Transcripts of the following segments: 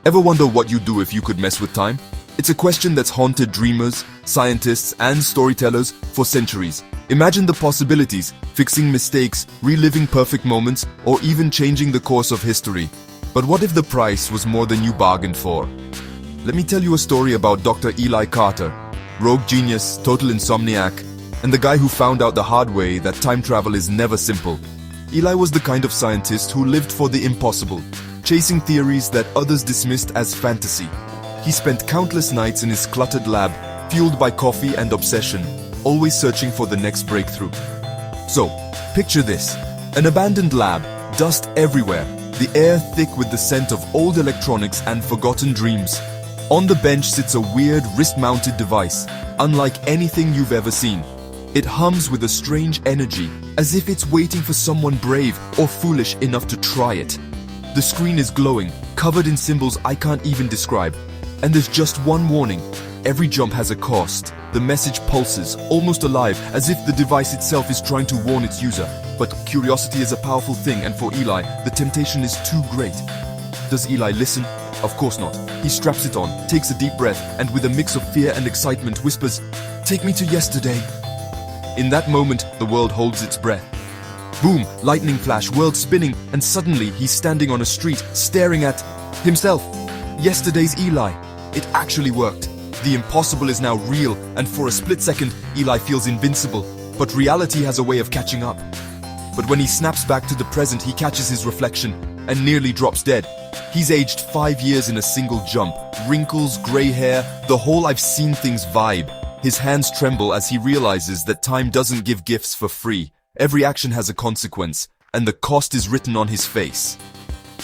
Ever wonder what you'd do if you could mess with time? It's a question that's haunted dreamers, scientists, and storytellers for centuries. Imagine the possibilities: fixing mistakes, reliving perfect moments, or even changing the course of history. But what if the price was more than you bargained for? Let me tell you a story about Dr. Eli Carter, rogue genius, total insomniac, and the guy who found out the hard way that time travel is never simple. Eli was the kind of scientist who lived for the impossible, chasing theories that others dismissed as fantasy. He spent countless nights in his cluttered lab, fueled by coffee and obsession, always searching for the next breakthrough. So, picture this: an abandoned lab, dust everywhere, the air thick with the scent of old electronics and forgotten dreams. On the bench sits a weird wrist-mounted device, unlike anything you've ever seen. It hums with a strange energy, as if it's waiting for someone brave or foolish enough to try it. The screen is glowing, covered in symbols I can't even describe. And there's just one warning: every jump has a cost. The message pulses, almost alive, as if the device itself is trying to warn its user. But curiosity is a powerful thing, and for Eli, the temptation is too great. Does Eli listen? Of course not. He straps it on, takes a deep breath, and with a mix of fear and excitement whispers, "Take me to yesterday." In that moment, the world holds its breath. Boom, lightning flash, world spinning, and suddenly he's standing on a street, staring at himself. Yesterday's Eli. It actually worked. The impossible is now real, and for a split second, Eli feels invincible. But reality has a way of catching up. But when he snaps back to the present, he catches his reflection and nearly drops dead. He's aged 5 years in a single jump. Wrinkles, gray hair, the whole "I've seen things" vibe. His hands tremble as he realizes that time doesn't give gifts for free. Every action has a consequence, and the cost is written on his face.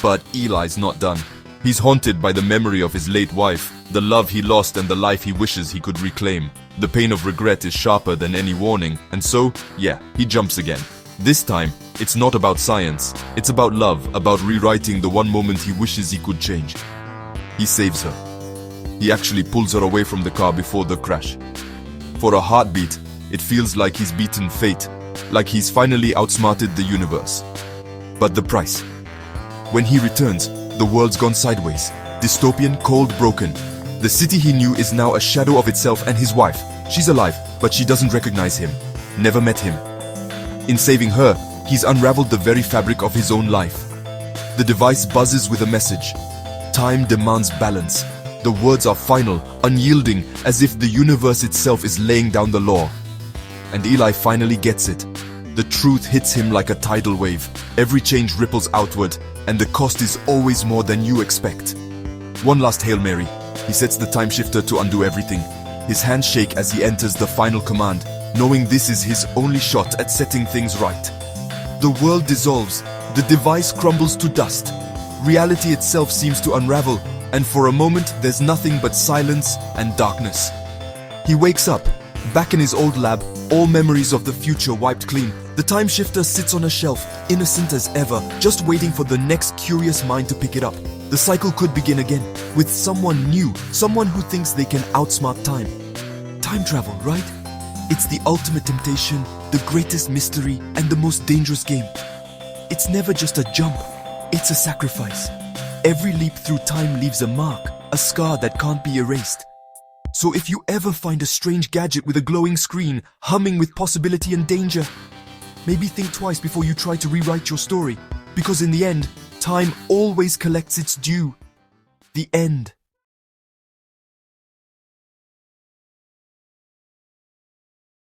But Eli's not done. He's haunted by the memory of his late wife, the love he lost and the life he wishes he could reclaim. The pain of regret is sharper than any warning, and so, yeah, he jumps again. This time, it's not about science. It's about love, about rewriting the one moment he wishes he could change. He saves her. He actually pulls her away from the car before the crash. For a heartbeat, it feels like he's beaten fate, like he's finally outsmarted the universe. But the price? When he returns, the world's gone sideways. Dystopian, cold, broken. The city he knew is now a shadow of itself, and his wife. She's alive, but she doesn't recognize him. Never met him. In saving her, he's unraveled the very fabric of his own life. The device buzzes with a message. Time demands balance. The words are final, unyielding, as if the universe itself is laying down the law. And Eli finally gets it. The truth hits him like a tidal wave. Every change ripples outward, and the cost is always more than you expect. One last Hail Mary. He sets the time shifter to undo everything. His hands shake as he enters the final command, knowing this is his only shot at setting things right. The world dissolves. The device crumbles to dust. Reality itself seems to unravel, and for a moment there's nothing but silence and darkness. He wakes up, back in his old lab, all memories of the future wiped clean. The time shifter sits on a shelf, innocent as ever, just waiting for the next curious mind to pick it up. The cycle could begin again, with someone new, someone who thinks they can outsmart time. Time travel, right? It's the ultimate temptation, the greatest mystery, and the most dangerous game. It's never just a jump, it's a sacrifice. Every leap through time leaves a mark, a scar that can't be erased. So if you ever find a strange gadget with a glowing screen, humming with possibility and danger, maybe think twice before you try to rewrite your story, because in the end, time always collects its due. The end.